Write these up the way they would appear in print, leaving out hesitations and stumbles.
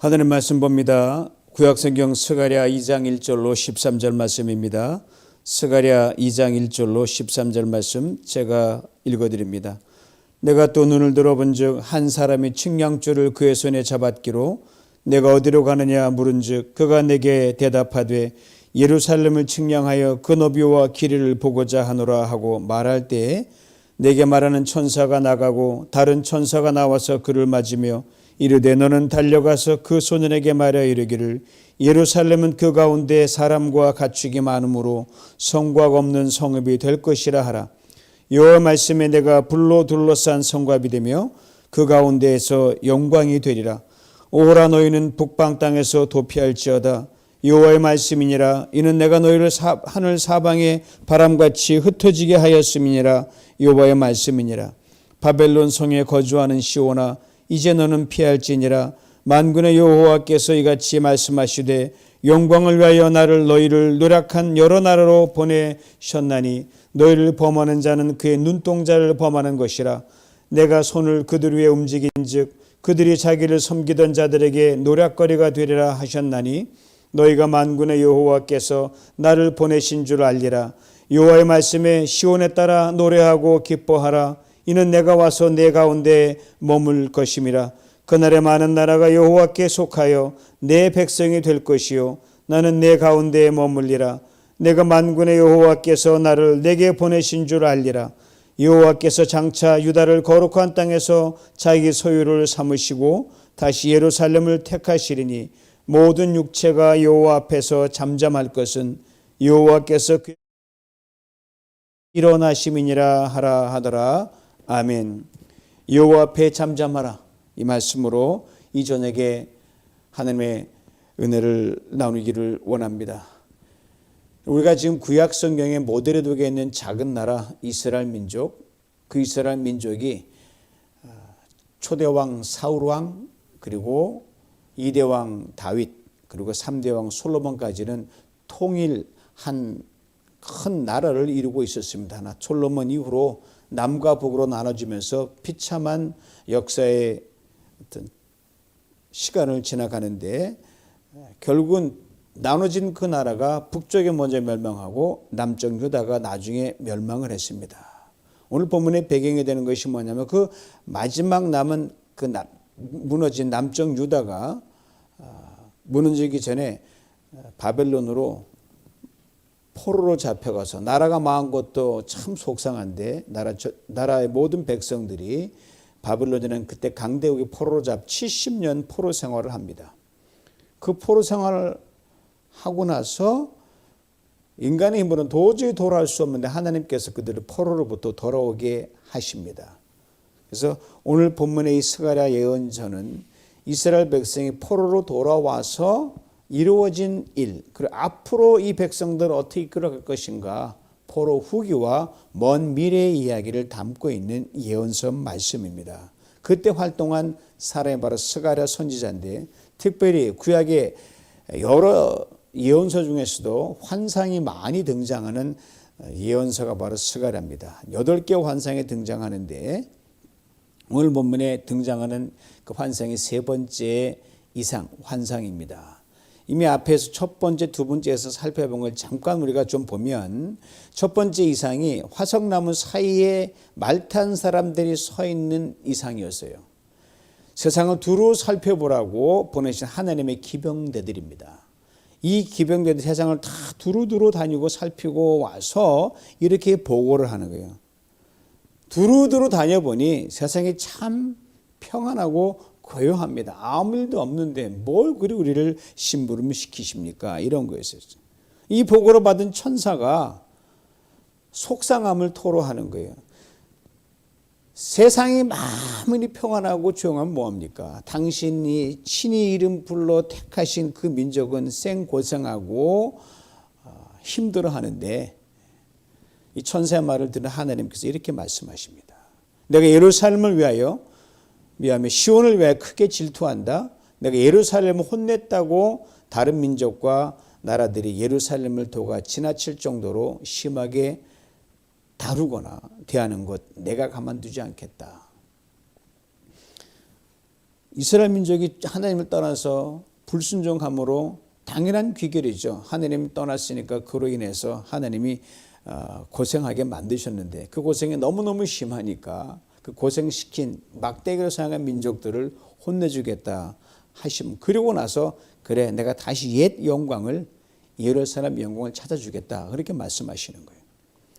하나님 말씀 봅니다. 구약성경 스가랴 2장 1절로 13절 말씀입니다. 스가랴 2장 1절로 13절 말씀 제가 읽어드립니다. 내가 또 눈을 들어본즉 한 사람이 측량줄을 그의 손에 잡았기로 내가 어디로 가느냐 물은즉 그가 내게 대답하되 예루살렘을 측량하여 그 너비와 길이를 보고자 하노라 하고 말할 때에 내게 말하는 천사가 나가고 다른 천사가 나와서 그를 맞으며 이르되 너는 달려가서 그 소년에게 말하여 이르기를 예루살렘은 그 가운데 사람과 가축이 많으므로 성곽 없는 성읍이 될 것이라 하라. 여호와 말씀에 내가 불로 둘러싼 성곽이 되며 그 가운데에서 영광이 되리라. 오호라 너희는 북방 땅에서 도피할지어다. 여호와의 말씀이니라. 이는 내가 너희를 하늘 사방에 바람같이 흩어지게 하였음이니라. 여호와의 말씀이니라. 바벨론 성에 거주하는 시온아 이제 너는 피할지니라. 만군의 여호와께서 이같이 말씀하시되 영광을 위하여 너희를 노력한 여러 나라로 보내셨나니 너희를 범하는 자는 그의 눈동자를 범하는 것이라. 내가 손을 그들 위에 움직인즉 그들이 자기를 섬기던 자들에게 노략거리가 되리라 하셨나니 너희가 만군의 여호와께서 나를 보내신 줄 알리라. 여호와의 말씀에 시온에 따라 노래하고 기뻐하라. 이는 내가 와서 내 가운데 머물 것임이라. 그날에 많은 나라가 여호와께 속하여 내 백성이 될 것이요 나는 내 가운데에 머물리라. 내가 만군의 여호와께서 나를 내게 보내신 줄 알리라. 여호와께서 장차 유다를 거룩한 땅에서 자기 소유를 삼으시고 다시 예루살렘을 택하시리니 모든 육체가 여호와 앞에서 잠잠할 것은 여호와께서 일어나심이니라 하라 하더라. 아멘. 여호와 앞에 잠잠하라. 이 말씀으로 이 저녁에 하나님의 은혜를 나누기를 원합니다. 우리가 지금 구약 성경에 모델에 두게 있는 작은 나라 이스라엘 민족, 그 이스라엘 민족이 초대왕 사울왕 그리고 2대왕 다윗 그리고 3대왕 솔로몬까지는 통일한 큰 나라를 이루고 있었습니다. 하나 솔로몬 이후로 남과 북으로 나눠지면서 비참한 역사의 어떤 시간을 지나가는데 결국은 나눠진 그 나라가 북쪽에 먼저 멸망하고 남쪽 유다가 나중에 멸망을 했습니다. 오늘 본문의 배경이 되는 것이 뭐냐면 그 마지막 남은 그 무너진 남쪽 유다가 무너지기 전에 바벨론으로 포로로 잡혀가서 나라가 망한 것도 참 속상한데 나라의 모든 백성들이 바벨론에는 그때 강대국이 포로로 70년 포로 생활을 합니다. 그 포로 생활을 하고 나서 인간의 힘으로는 도저히 돌아올 수 없는데 하나님께서 그들을 포로로부터 돌아오게 하십니다. 그래서 오늘 본문의 이 스가랴 예언서는 이스라엘 백성이 포로로 돌아와서 이루어진 일, 그리고 앞으로 이 백성들을 어떻게 이끌어갈 것인가, 포로 후기와 먼 미래의 이야기를 담고 있는 예언서 말씀입니다. 그때 활동한 사람이 바로 스가랴 선지자인데 특별히 구약의 여러 예언서 중에서도 환상이 많이 등장하는 예언서가 바로 스가랴입니다. 8개 환상이 등장하는데 오늘 본문에 등장하는 그 환상이 세 번째 이상 환상입니다. 이미 앞에서 첫 번째, 두 번째에서 살펴본 걸 잠깐 우리가 좀 보면 첫 번째 이상이 화석나무 사이에 말 탄 사람들이 서 있는 이상이었어요. 세상을 두루 살펴보라고 보내신 하나님의 기병대들입니다. 이 기병대들 세상을 다 두루두루 다니고 살피고 와서 이렇게 보고를 하는 거예요. 두루두루 다녀보니 세상이 참 평안하고 고요합니다. 아무 일도 없는데 뭘 그리 우리를 심부름 시키십니까? 이런 거였어요. 이 보고를 받은 천사가 속상함을 토로하는 거예요. 세상이 아무리 평안하고 조용하면 뭐합니까? 당신이 친히 이름 불러 택하신 그 민족은 생고생하고 힘들어하는데 이 천사의 말을 들은 하나님께서 이렇게 말씀하십니다. 내가 예루살렘을 위하여 시온을 위하여 크게 질투한다. 내가 예루살렘을 혼냈다고 다른 민족과 나라들이 예루살렘을 도가 지나칠 정도로 심하게 다루거나 대하는 것 내가 가만두지 않겠다. 이스라엘 민족이 하나님을 떠나서 불순종함으로 당연한 귀결이죠. 하나님이 떠났으니까 그로 인해서 하나님이 고생하게 만드셨는데 그 고생이 너무너무 심하니까 그 고생시킨 막대기로 사용한 민족들을 혼내주겠다 하심. 그리고 나서 그래 내가 다시 옛 영광을 예루살렘 영광을 찾아주겠다 그렇게 말씀하시는 거예요.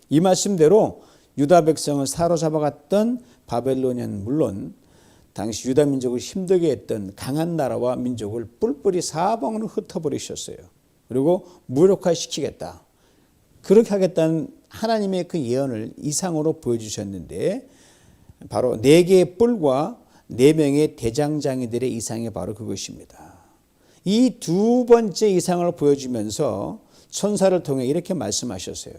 이 말씀대로 유다 백성을 사로잡아갔던 바벨론은 물론 당시 유다 민족을 힘들게 했던 강한 나라와 민족을 뿔뿔이 사방으로 흩어버리셨어요. 그리고 무력화시키겠다. 그렇게 하겠다는 하나님의 그 예언을 이상으로 보여주셨는데 바로 4개의 뿔과 4명의 대장장이들의 이상이 바로 그것입니다. 이 두 번째 이상을 보여주면서 천사를 통해 이렇게 말씀하셨어요.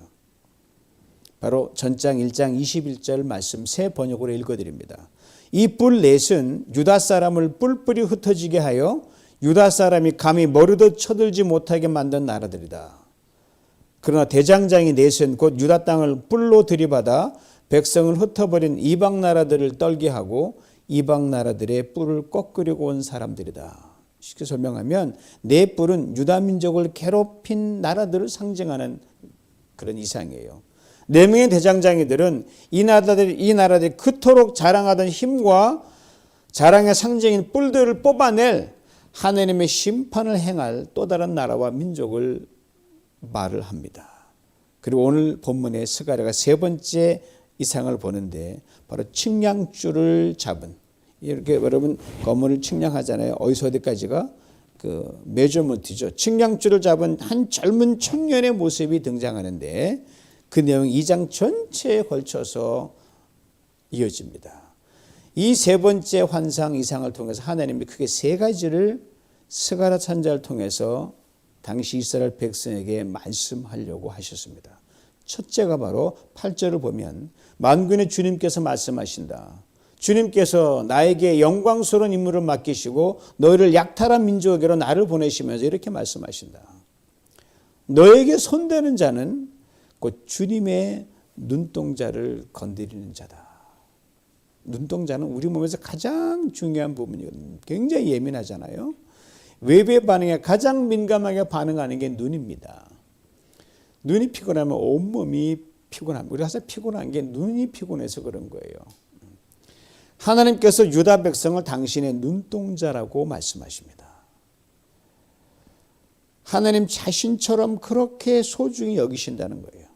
바로 전장 1장 21절 말씀 새 번역으로 읽어드립니다. 이 뿔 넷은 유다 사람을 뿔뿔이 흩어지게 하여 유다 사람이 감히 머리도 쳐들지 못하게 만든 나라들이다. 그러나 대장장이 넷은 곧 유다 땅을 뿔로 들이받아 백성을 흩어버린 이방 나라들을 떨게 하고 이방 나라들의 뿔을 꺾으려고 온 사람들이다. 쉽게 설명하면 네 뿔은 유다 민족을 괴롭힌 나라들을 상징하는 그런 이상이에요. 4명의 대장장이들은 이 나라들이 그토록 자랑하던 힘과 자랑의 상징인 뿔들을 뽑아낼 하나님의 심판을 행할 또 다른 나라와 민족을 말을 합니다. 그리고 오늘 본문에 스가랴가 세 번째 이상을 보는데 바로 측량줄을 잡은, 이렇게 여러분 건물을 측량하잖아요. 어디서 어디까지가 그 메저먼트죠. 측량줄을 잡은 한 젊은 청년의 모습이 등장하는데 그 내용이 2장 전체에 걸쳐서 이어집니다. 이 세 번째 환상 이상을 통해서 하나님이 크게 세 가지를 스가랴 선지자를 통해서 당시 이스라엘 백성에게 말씀하려고 하셨습니다. 첫째가 바로 8절을 보면 만군의 주님께서 말씀하신다. 주님께서 나에게 영광스러운 임무를 맡기시고 너희를 약탈한 민족에게로 나를 보내시면서 이렇게 말씀하신다. 너에게 손대는 자는 곧 주님의 눈동자를 건드리는 자다. 눈동자는 우리 몸에서 가장 중요한 부분이거든요. 굉장히 예민하잖아요. 외부의 반응에 가장 민감하게 반응하는 게 눈입니다. 눈이 피곤하면 온몸이 피곤합니다. 우리가 사실 피곤한 게 눈이 피곤해서 그런 거예요. 하나님께서 유다 백성을 당신의 눈동자라고 말씀하십니다. 하나님 자신처럼 그렇게 소중히 여기신다는 거예요.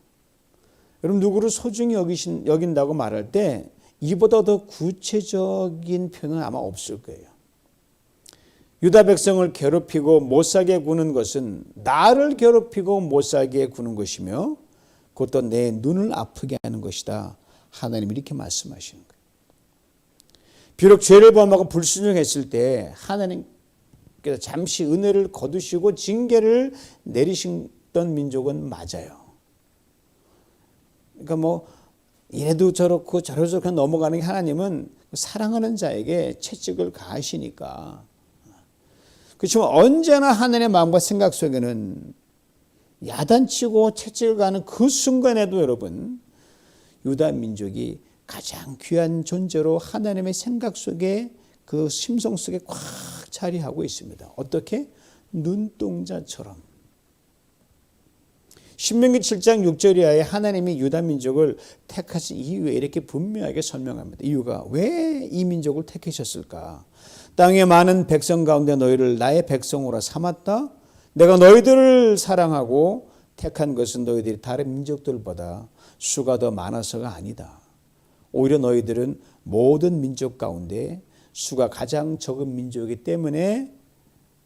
여러분 누구를 소중히 여긴다고 말할 때 이보다 더 구체적인 표현은 아마 없을 거예요. 유다 백성을 괴롭히고 못살게 구는 것은 나를 괴롭히고 못살게 구는 것이며 그것도 내 눈을 아프게 하는 것이다. 하나님이 이렇게 말씀하시는 거예요. 비록 죄를 범하고 불순종했을 때 하나님께서 잠시 은혜를 거두시고 징계를 내리셨던 민족은 맞아요. 그러니까 뭐 이래도 저렇고 저래도 저렇게 넘어가는 게 하나님은 사랑하는 자에게 채찍을 가하시니까. 그렇지만 언제나 하나님의 마음과 생각 속에는 야단치고 채찍을 가는 그 순간에도 여러분 유다 민족이 가장 귀한 존재로 하나님의 생각 속에 그 심성 속에 꽉 자리하고 있습니다. 어떻게? 눈동자처럼. 신명기 7장 6절 이하에 하나님이 유다 민족을 택하신 이유에 이렇게 분명하게 설명합니다. 이유가 왜 이 민족을 택하셨을까? 땅의 많은 백성 가운데 너희를 나의 백성으로 삼았다. 내가 너희들을 사랑하고 택한 것은 너희들이 다른 민족들보다 수가 더 많아서가 아니다. 오히려 너희들은 모든 민족 가운데 수가 가장 적은 민족이기 때문에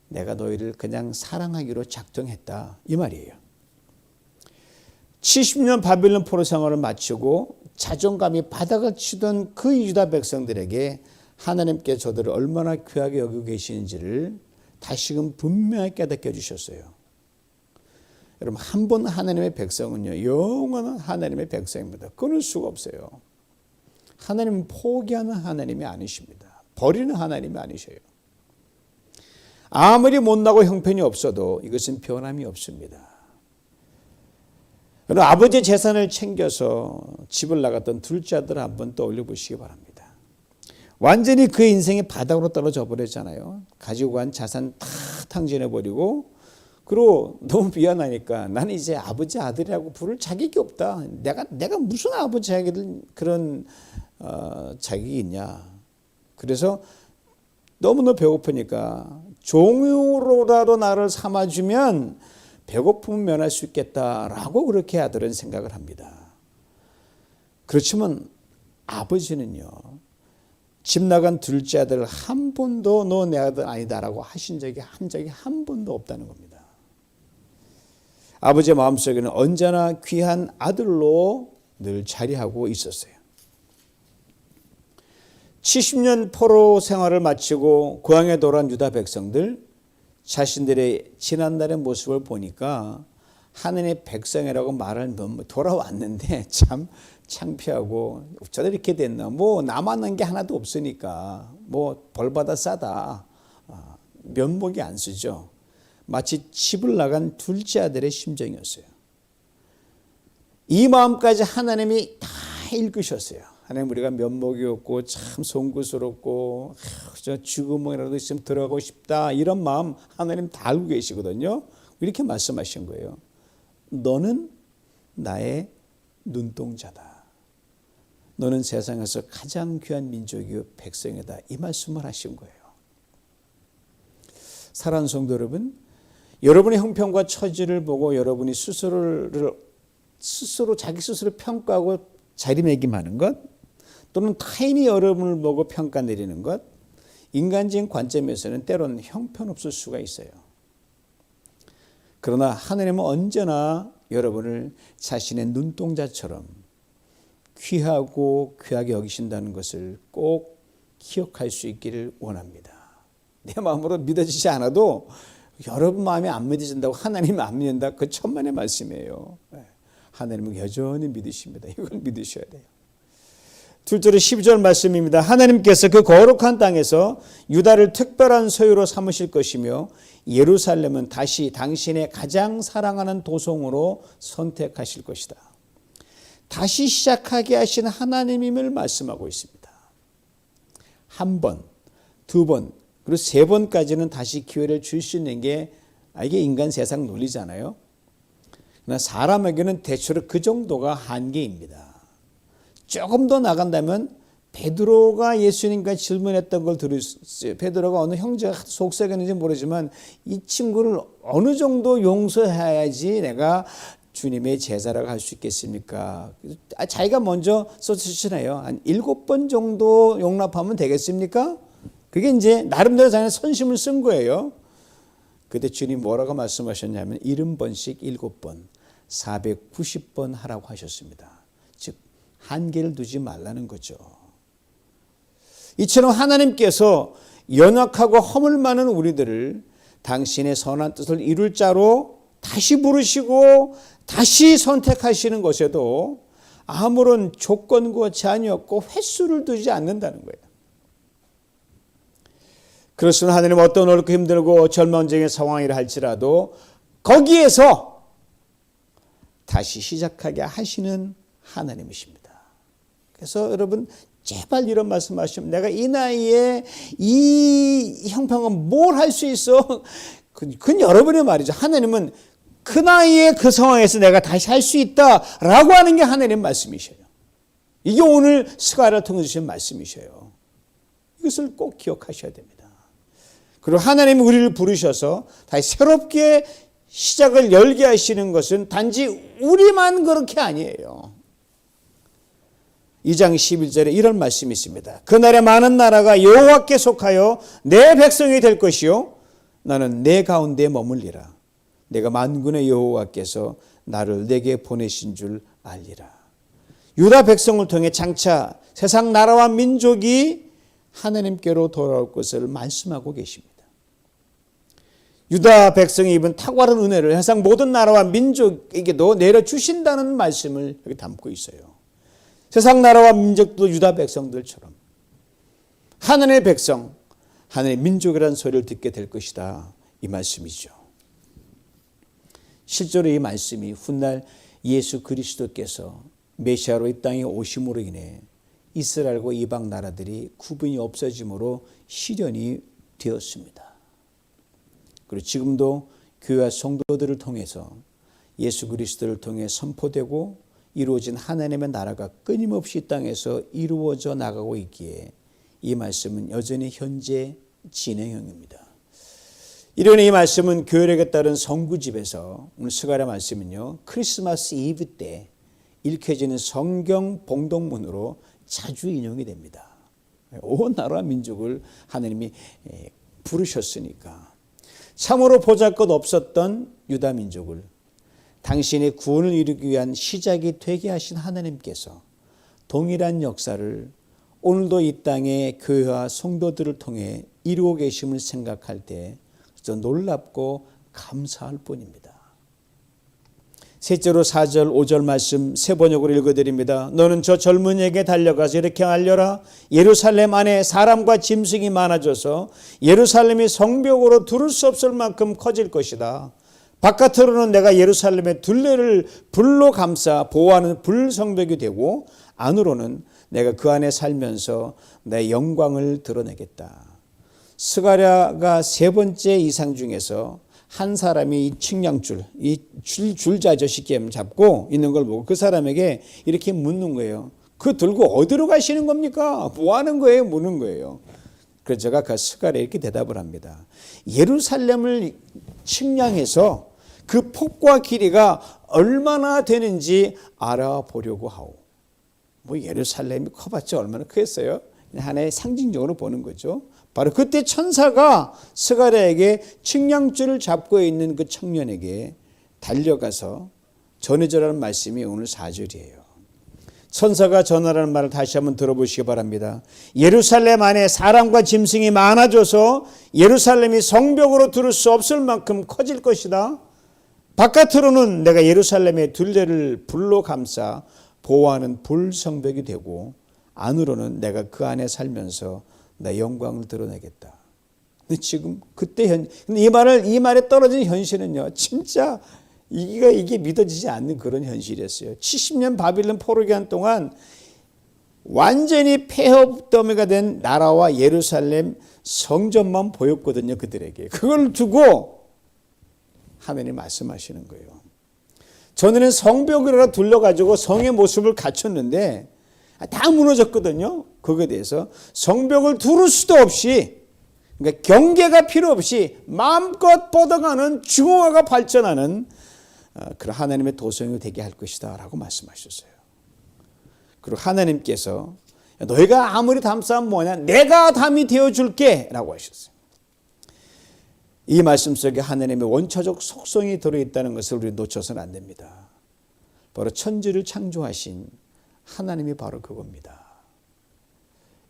내가 너희를 그냥 사랑하기로 작정했다. 이 말이에요. 70년 바벨론 포로 생활을 마치고 자존감이 바닥을 치던 그 유다 백성들에게 하나님께 저들을 얼마나 귀하게 여기고 계시는지를 다시금 분명하게 깨닫게 해주셨어요. 여러분 한 번 하나님의 백성은요 영원한 하나님의 백성입니다. 끊을 수가 없어요. 하나님은 포기하는 하나님이 아니십니다. 버리는 하나님이 아니셔요. 아무리 못나고 형편이 없어도 이것은 변함이 없습니다. 여러분 아버지의 재산을 챙겨서 집을 나갔던 둘째 아들을 한번 떠올려 보시기 바랍니다. 완전히 그 인생이 바닥으로 떨어져 버렸잖아요. 가지고 간 자산 다 탕진해버리고, 그리고 너무 미안하니까 나는 이제 아버지 아들이라고 부를 자격이 없다. 내가 무슨 아버지 아들 그런 자격이 있냐. 그래서 너무너무 배고프니까 종으로라도 나를 삼아주면 배고픔을 면할 수 있겠다라고 그렇게 아들은 생각을 합니다. 그렇지만 아버지는요, 집 나간 둘째 아들 한 번도 너 내 아들 아니다라고 하신 적이 한 번도 없다는 겁니다. 아버지의 마음속에는 언제나 귀한 아들로 늘 자리하고 있었어요. 70년 포로 생활을 마치고 고향에 돌아온 유다 백성들, 자신들의 지난날의 모습을 보니까 하나님의 백성이라고 말을 돌아왔는데 참 창피하고 어쩌다 이렇게 됐나, 뭐 남았는 게 하나도 없으니까 뭐 벌받아 싸다, 면목이 안 쓰죠. 마치 집을 나간 둘째 아들의 심정이었어요. 이 마음까지 하나님이 다 읽으셨어요. 하나님, 우리가 면목이 없고 참 송구스럽고 저 죽음이라도 있으면 들어가고 싶다, 이런 마음 하나님 다 알고 계시거든요. 이렇게 말씀하신 거예요. 너는 나의 눈동자다. 너는 세상에서 가장 귀한 민족이요 백성이다. 이 말씀을 하신 거예요. 사랑하는 성도 여러분, 여러분의 형편과 처지를 보고 여러분이 자기 스스로 평가하고 자리매김하는 것, 또는 타인이 여러분을 보고 평가 내리는 것, 인간적인 관점에서는 때로는 형편없을 수가 있어요. 그러나 하나님은 언제나 여러분을 자신의 눈동자처럼 귀하고 귀하게 여기신다는 것을 꼭 기억할 수 있기를 원합니다. 내 마음으로 믿어지지 않아도 여러분 마음이 안 믿어진다고 하나님이 안 믿는다, 그 천만의 말씀이에요. 하나님은 여전히 믿으십니다. 이걸 믿으셔야 돼요. 둘째로 12절 말씀입니다. 하나님께서 그 거룩한 땅에서 유다를 특별한 소유로 삼으실 것이며 예루살렘은 다시 당신의 가장 사랑하는 도성으로 선택하실 것이다. 다시 시작하게 하신 하나님임을 말씀하고 있습니다. 한 번, 두 번, 그리고 세 번까지는 다시 기회를 줄 수 있는 게 이게 인간 세상 논리잖아요. 그러나 사람에게는 대체로 그 정도가 한계입니다. 조금 더 나간다면 베드로가 예수님과 질문했던 걸 들었어요. 베드로가 어느 형제가 속삭였는지 모르지만 이 친구를 어느 정도 용서해야지 내가 주님의 제자라고 할 수 있겠습니까? 자기가 먼저 써주시네요. 한 7번 정도 용납하면 되겠습니까? 그게 이제 나름대로 자기는 선심을 쓴 거예요. 그때 주님 뭐라고 말씀하셨냐면 70번씩 7번, 490번 하라고 하셨습니다. 즉 한계를 두지 말라는 거죠. 이처럼 하나님께서 연약하고 허물 많은 우리들을 당신의 선한 뜻을 이룰 자로 다시 부르시고 다시 선택하시는 것에도 아무런 조건과 제한이 없고 횟수를 두지 않는다는 거예요. 그렇습니다. 하나님은 어떤 어렵고 힘들고 절망적인 상황이라 할지라도 거기에서 다시 시작하게 하시는 하나님이십니다. 그래서 여러분 제발 이런 말씀하시면, 내가 이 나이에 이 형편은 뭘 할 수 있어? 그건 여러분의 말이죠. 하나님은 그 나이에 그 상황에서 내가 다시 할 수 있다라고 하는 게 하나님의 말씀이셔요. 이게 오늘 스가랴를 통해 주신 말씀이셔요. 이것을 꼭 기억하셔야 됩니다. 그리고 하나님이 우리를 부르셔서 다시 새롭게 시작을 열게 하시는 것은 단지 우리만 그렇게 아니에요. 2장 11절에 이런 말씀이 있습니다. 그날에 많은 나라가 여호와께 속하여 내 백성이 될 것이요 나는 내 가운데 머물리라. 내가 만군의 여호와께서 나를 내게 보내신 줄 알리라. 유다 백성을 통해 장차 세상 나라와 민족이 하나님께로 돌아올 것을 말씀하고 계십니다. 유다 백성이 입은 탁월한 은혜를 세상 모든 나라와 민족에게도 내려주신다는 말씀을 여기 담고 있어요. 세상 나라와 민족도 유다 백성들처럼 하나님의 백성, 하나님의 민족이라는 소리를 듣게 될 것이다, 이 말씀이죠. 실제로 이 말씀이 훗날 예수 그리스도께서 메시아로 이 땅에 오심으로 인해 이스라엘과 이방 나라들이 구분이 없어짐으로 실현이 되었습니다. 그리고 지금도 교회와 성도들을 통해서 예수 그리스도를 통해 선포되고 이루어진 하나님의 나라가 끊임없이 이 땅에서 이루어져 나가고 있기에 이 말씀은 여전히 현재 진행형입니다. 이런 이 말씀은 교회력에 따른 성구집에서 오늘 스가랴 말씀은요, 크리스마스 이브 때 읽혀지는 성경 봉독문으로 자주 인용이 됩니다. 온 나라와 민족을 하나님이 부르셨으니까 참으로 보잘것없었던 유다 민족을 당신의 구원을 이루기 위한 시작이 되게 하신 하나님께서 동일한 역사를 오늘도 이 땅의 교회와 성도들을 통해 이루고 계심을 생각할 때 놀랍고 감사할 뿐입니다. 셋째로 4절 5절 말씀 세 번역으로 읽어드립니다. 너는 저 젊은이에게 달려가서 이렇게 알려라. 예루살렘 안에 사람과 짐승이 많아져서 예루살렘이 성벽으로 두를 수 없을 만큼 커질 것이다. 바깥으로는 내가 예루살렘의 둘레를 불로 감싸 보호하는 불성벽이 되고 안으로는 내가 그 안에 살면서 내 영광을 드러내겠다. 스가랴가 세 번째 이상 중에서 한 사람이 이 측량줄, 이 줄자죠, 쉽게 잡고 있는 걸 보고 그 사람에게 이렇게 묻는 거예요. 그거 들고 어디로 가시는 겁니까? 뭐 하는 거예요? 묻는 거예요. 그래서 제가 그 스가랴에 이렇게 대답을 합니다. 예루살렘을 측량해서 그 폭과 길이가 얼마나 되는지 알아보려고 하오. 뭐 예루살렘이 커봤자 얼마나 크겠어요? 하나의 상징적으로 보는 거죠. 바로 그때 천사가 스가랴에게 측량줄을 잡고 있는 그 청년에게 달려가서 전해주라는 말씀이 오늘 4절이에요. 천사가 전하라는 말을 다시 한번 들어보시기 바랍니다. 예루살렘 안에 사람과 짐승이 많아져서 예루살렘이 성벽으로 두를 수 없을 만큼 커질 것이다. 바깥으로는 내가 예루살렘의 둘레를 불로 감싸 보호하는 불성벽이 되고 안으로는 내가 그 안에 살면서 내 영광을 드러내겠다. 근데 지금 그때 근데 이 말에 떨어진 현실은요, 진짜 이게 믿어지지 않는 그런 현실이었어요. 70년 바빌론 포로 기간 동안 완전히 폐허더미가 된 나라와 예루살렘 성전만 보였거든요, 그들에게. 그걸 두고 하나님 말씀하시는 거예요. 전에는 성벽으로 둘러가지고 성의 모습을 갖췄는데 다 무너졌거든요. 그거에 대해서 성벽을 두를 수도 없이, 그러니까 경계가 필요 없이 마음껏 뻗어가는 중흥화가 발전하는 그런 하나님의 도성이 되게 할 것이다 라고 말씀하셨어요. 그리고 하나님께서 너희가 아무리 담쌓으면 뭐냐, 내가 담이 되어줄게 라고 하셨어요. 이 말씀 속에 하나님의 원초적 속성이 들어있다는 것을 우리 놓쳐서는 안 됩니다. 바로 천지를 창조하신 하나님이 바로 그겁니다.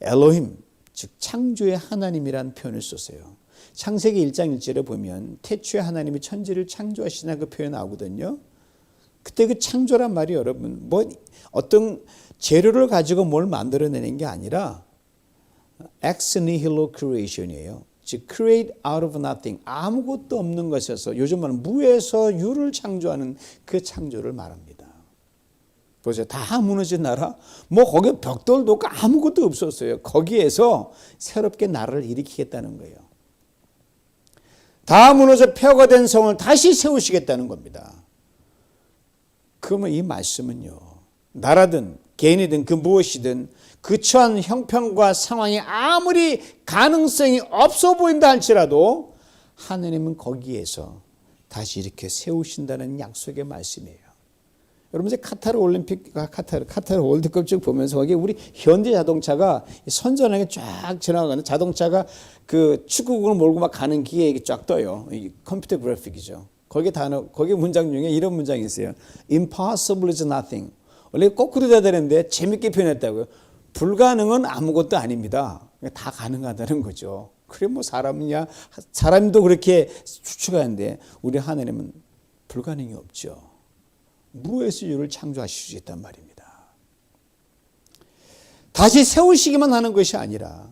엘로힘, 즉 창조의 하나님이라는 표현을 썼어요. 창세기 1장 1절에 보면 태초에 하나님이 천지를 창조하시나 그 표현 나오거든요. 그때 그 창조란 말이 여러분 뭐 어떤 재료를 가지고 뭘 만들어내는 게 아니라 ex nihilo creation이에요. 즉 create out of nothing, 아무것도 없는 것에서, 요즘 말은 무에서 유를 창조하는 그 창조를 말합니다. 보세요. 다 무너진 나라, 뭐 거기 벽돌도 없고 아무것도 없었어요. 거기에서 새롭게 나라를 일으키겠다는 거예요. 다 무너져 폐허가 된 성을 다시 세우시겠다는 겁니다. 그러면 이 말씀은요, 나라든 개인이든 그 무엇이든 그 처한 형편과 상황이 아무리 가능성이 없어 보인다 할지라도 하나님은 거기에서 다시 이렇게 세우신다는 약속의 말씀이에요. 여러분 이제 카타르 올림픽, 카타르 월드컵 쭉 보면서 거기 우리 현대 자동차가 선전하게 쫙 지나가는 자동차가 그 축구공을 몰고 막 가는 기계 쫙 떠요. 이 컴퓨터 그래픽이죠. 거기 문장 중에 이런 문장이 있어요. Impossible is nothing. 원래 거꾸로 돼야 되는데 재밌게 표현했다고요. 불가능은 아무것도 아닙니다. 다 가능하다는 거죠. 그래 뭐 사람도 그렇게 추측하는데 우리 하나님은 불가능이 없죠. 무에서 유를 창조하실 수 있단 말입니다. 다시 세우시기만 하는 것이 아니라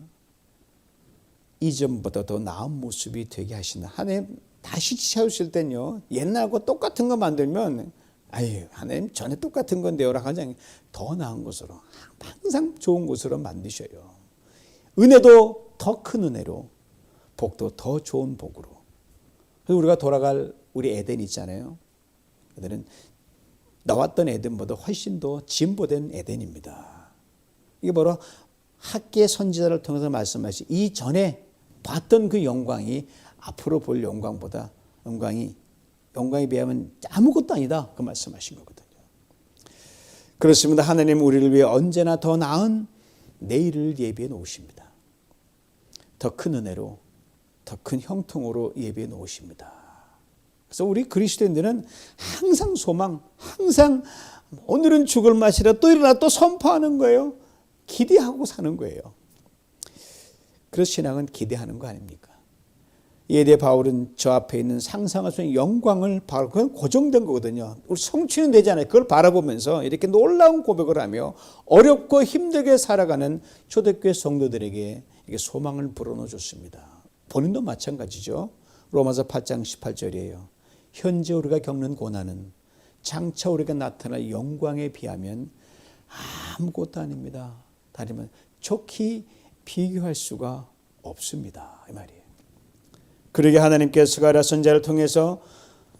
이전보다 더 나은 모습이 되게 하시는 하나님. 다시 세우실 때는요, 옛날과 똑같은 거 만들면 아유, 하나님 전에 똑같은 건데요라 가장 더 나은 것으로, 항상 좋은 것으로 만드셔요. 은혜도 더 큰 은혜로, 복도 더 좋은 복으로. 그래서 우리가 돌아갈 우리 에덴 있잖아요. 그들은 나왔던 에덴보다 훨씬 더 진보된 에덴입니다. 이게 바로 학계 선지자를 통해서 말씀하신 이전에 봤던 그 영광이 앞으로 볼 영광보다 영광에 비하면 아무것도 아니다, 그 말씀하신 거거든요. 그렇습니다. 하나님 우리를 위해 언제나 더 나은 내일을 예비해 놓으십니다. 더 큰 은혜로, 더 큰 형통으로 예비해 놓으십니다. 그래서 우리 그리스도인들은 항상 소망, 항상 오늘은 죽을 맛이라 또 일어나 또 선포하는 거예요. 기대하고 사는 거예요. 그래서 신앙은 기대하는 거 아닙니까? 이에 대해 바울은 저 앞에 있는 상상할 수 있는 영광을 그건 고정된 거거든요. 우리 성취는 되잖아요. 그걸 바라보면서 이렇게 놀라운 고백을 하며 어렵고 힘들게 살아가는 초대교회 성도들에게 이게 소망을 불어넣어 줬습니다. 본인도 마찬가지죠. 로마서 8장 18절이에요. 현재 우리가 겪는 고난은 장차 우리가 나타날 영광에 비하면 아무것도 아닙니다. 다르면 좋게 비교할 수가 없습니다, 이 말이에요. 그러게 하나님께서 스가랴 선지자를 통해서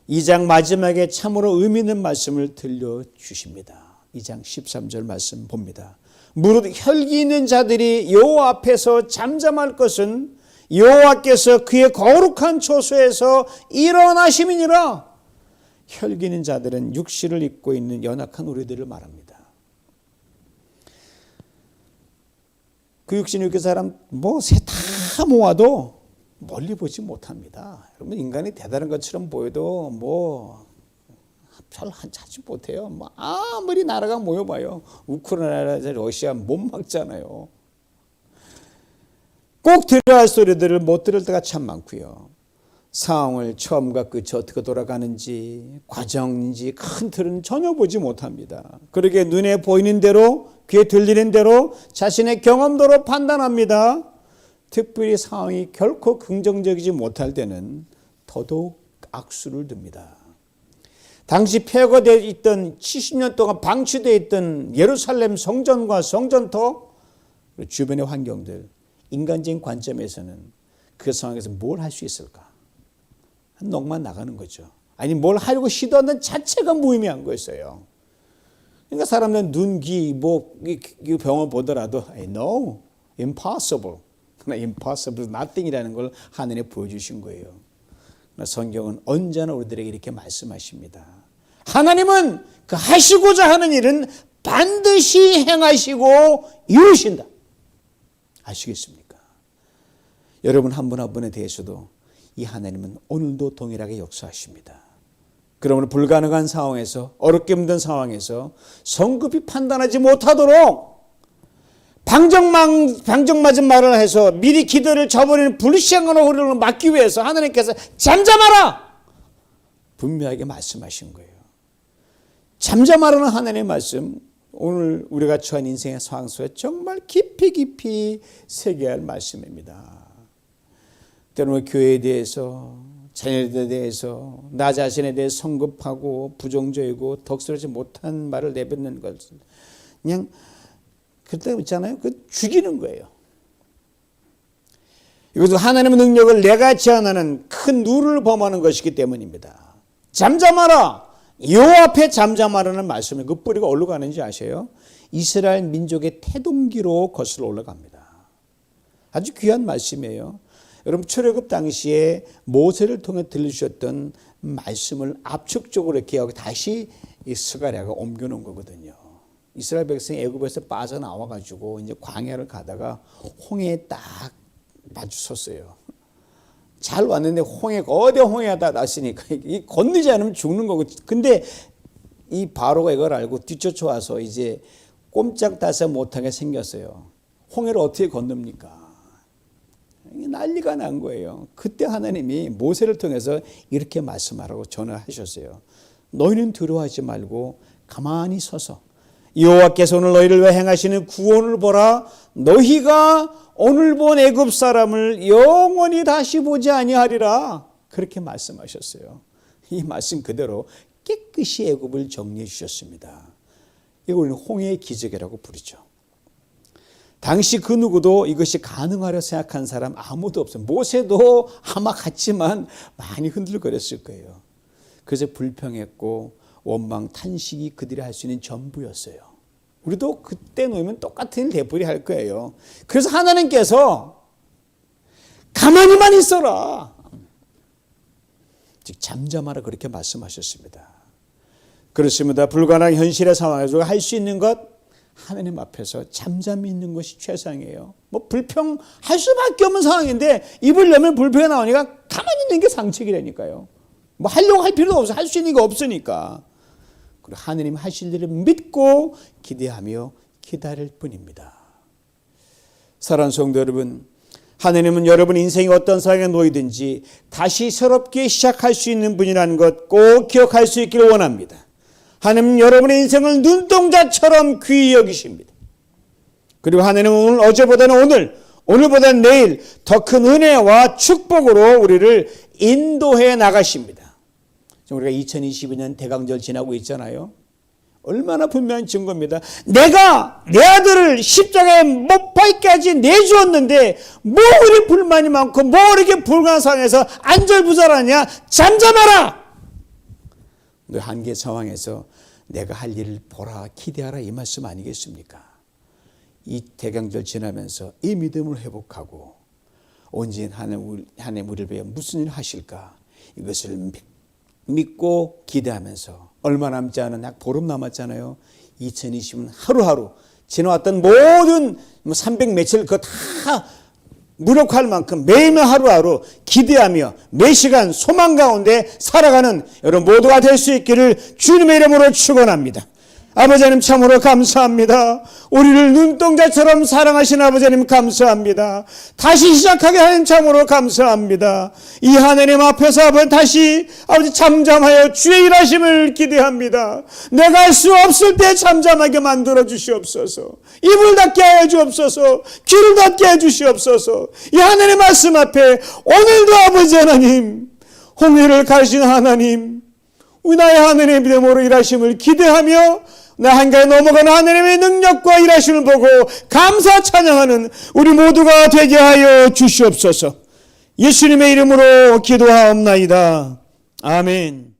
2장 마지막에 참으로 의미 있는 말씀을 들려주십니다. 2장 13절 말씀 봅니다. 무릇 혈기 있는 자들이 여호와 앞에서 잠잠할 것은 여호와께서 그의 거룩한 초소에서 일어나심이니라. 혈기 있는 자들은 육신을 입고 있는 연약한 우리들을 말합니다. 그 육신을 입고 사람 새 다 모아도 멀리 보지 못합니다. 여러분, 인간이 대단한 것처럼 보여도 별 하지 못해요. 아무리 나라가 모여봐요. 우크라이나, 러시아 못 막잖아요. 꼭 들어야 할 소리들을 못 들을 때가 참 많고요. 상황을 처음과 끝이 어떻게 돌아가는지, 과정인지 큰 틀은 전혀 보지 못합니다. 그러게 눈에 보이는 대로, 귀에 들리는 대로 자신의 경험도로 판단합니다. 특별히 상황이 결코 긍정적이지 못할 때는 더더욱 악수를 듭니다. 당시 폐허되어 있던 70년 동안 방치되어 있던 예루살렘 성전과 성전터, 주변의 환경들, 인간적인 관점에서는 그 상황에서 뭘 할 수 있을까? 넋만 나가는 거죠. 아니, 뭘 하려고 시도하는 자체가 무의미한 거였어요. 그러니까 사람들은 눈, 귀, 병원 보더라도 no, impossible. impossible, nothing이라는 걸 하늘에 보여주신 거예요. 성경은 언제나 우리들에게 이렇게 말씀하십니다. 하나님은 그 하시고자 하는 일은 반드시 행하시고 이루신다. 아시겠습니까? 여러분 한 분 한 분에 대해서도 이 하나님은 오늘도 동일하게 역사하십니다. 그러므로 불가능한 상황에서, 어렵게 힘든 상황에서 성급히 판단하지 못하도록 방정맞은 말을 해서 미리 기도를 저버리는 불시행하는 호리를 막기 위해서 하나님께서 잠잠하라! 분명하게 말씀하신 거예요. 잠잠하라는 하나님의 말씀, 오늘 우리가 처한 인생의 상황 속에 정말 깊이 새겨야 할 말씀입니다. 때로는 교회에 대해서, 자녀들에 대해서, 나 자신에 대해 성급하고 부정적이고 덕스러지 못한 말을 내뱉는 것은 그냥 그때 있잖아요. 그 죽이는 거예요. 이것도 하나님의 능력을 내가 제한하는 큰 룰을 범하는 것이기 때문입니다. 잠잠하라. 여호와 앞에 잠잠하라는 말씀이 그 뿌리가 어디로 가는지 아세요? 이스라엘 민족의 태동기로 거슬러 올라갑니다. 아주 귀한 말씀이에요. 여러분, 출애굽 당시에 모세를 통해 들려주셨던 말씀을 압축적으로 이렇게 하고 다시 이 스가랴가 옮겨놓은 거거든요. 이스라엘 백성이 애굽에서 빠져나와가지고 이제 광야를 가다가 홍해에 딱 마주섰어요. 잘 왔는데 거대 홍해가 났으니까 이 건너지 않으면 죽는 거고. 근데 이 바로가 이걸 알고 뒤쫓아와서 이제 꼼짝달싹 못하게 생겼어요. 홍해를 어떻게 건넙니까? 난리가 난 거예요. 그때 하나님이 모세를 통해서 이렇게 말씀하라고 전화하셨어요. 너희는 두려워하지 말고 가만히 서서 여호와께서 오늘 너희를 위해 행하시는 구원을 보라. 너희가 오늘 본 애굽 사람을 영원히 다시 보지 아니하리라. 그렇게 말씀하셨어요. 이 말씀 그대로 깨끗이 애굽을 정리해 주셨습니다. 이걸 우리는 홍해의 기적이라고 부르죠. 당시 그 누구도 이것이 가능하려 생각한 사람 아무도 없어요. 모세도 아마 같지만 많이 흔들거렸을 거예요. 그래서 불평했고 원망, 탄식이 그들이 할 수 있는 전부였어요. 우리도 그때 놓이면 똑같은 일 되풀이 할 거예요. 그래서 하나님께서 가만히만 있어라, 즉 잠잠하라, 그렇게 말씀하셨습니다. 그렇습니다. 불가능한 현실의 상황에서 할 수 있는 것, 하나님 앞에서 잠잠히 있는 것이 최상이에요. 뭐 불평할 수밖에 없는 상황인데 입을 열면 불평이 나오니까 가만히 있는 게 상책이라니까요. 뭐 하려고 할 필요도 없어. 할 수 있는 게 없으니까. 그리고 하느님 하실 일을 믿고 기대하며 기다릴 뿐입니다. 사랑하는 성도 여러분, 하느님은 여러분 인생이 어떤 상황에 놓이든지 다시 새롭게 시작할 수 있는 분이라는 것 꼭 기억할 수 있기를 원합니다. 하느님은 여러분의 인생을 눈동자처럼 귀히 여기십니다. 그리고 하느님은 오늘 어제보다는 오늘보다는 내일 더 큰 은혜와 축복으로 우리를 인도해 나가십니다. 우리가 2022년 대강절 지나고 있잖아요. 얼마나 분명한 증거입니다. 내가 내 아들을 십자가에 못 박게까지 내주었는데 뭐 그리 불만이 많고 뭐 이렇게 불가능한 상황에서 안절부절하냐. 잠잠하라. 그 한계 상황에서 내가 할 일을 보라, 기대하라, 이 말씀 아니겠습니까? 이 대강절 지나면서 이 믿음을 회복하고 온전히 하나님 우리를 위해 무슨 일을 하실까, 이것을 믿고 기대하면서 얼마 남지 않은 약 보름 남았잖아요. 2020년 하루하루 지나왔던 모든 300 며칠 그거 다 무력할 만큼 매일매일 하루하루 기대하며 매 시간 소망 가운데 살아가는 여러분 모두가 될 수 있기를 주님의 이름으로 축원합니다. 아버지 하나님 참으로 감사합니다. 우리를 눈동자처럼 사랑하신 아버지 하나님 감사합니다. 다시 시작하게 하는 참으로 감사합니다. 이 하나님 앞에서 아버지 다시 아버지 잠잠하여 주의 일하심을 기대합니다. 내가 할 수 없을 때 잠잠하게 만들어 주시옵소서. 입을 닫게 하여 주옵소서. 귀를 닫게 해 주시옵소서. 이 하나님 말씀 앞에 오늘도 아버지 하나님, 홍해를 가신 하나님, 우리 나의 하나님의 믿음으로 일하심을 기대하며 나 한가에 넘어가는 하나님의 능력과 일하심을 보고 감사 찬양하는 우리 모두가 되게 하여 주시옵소서. 예수님의 이름으로 기도하옵나이다. 아멘.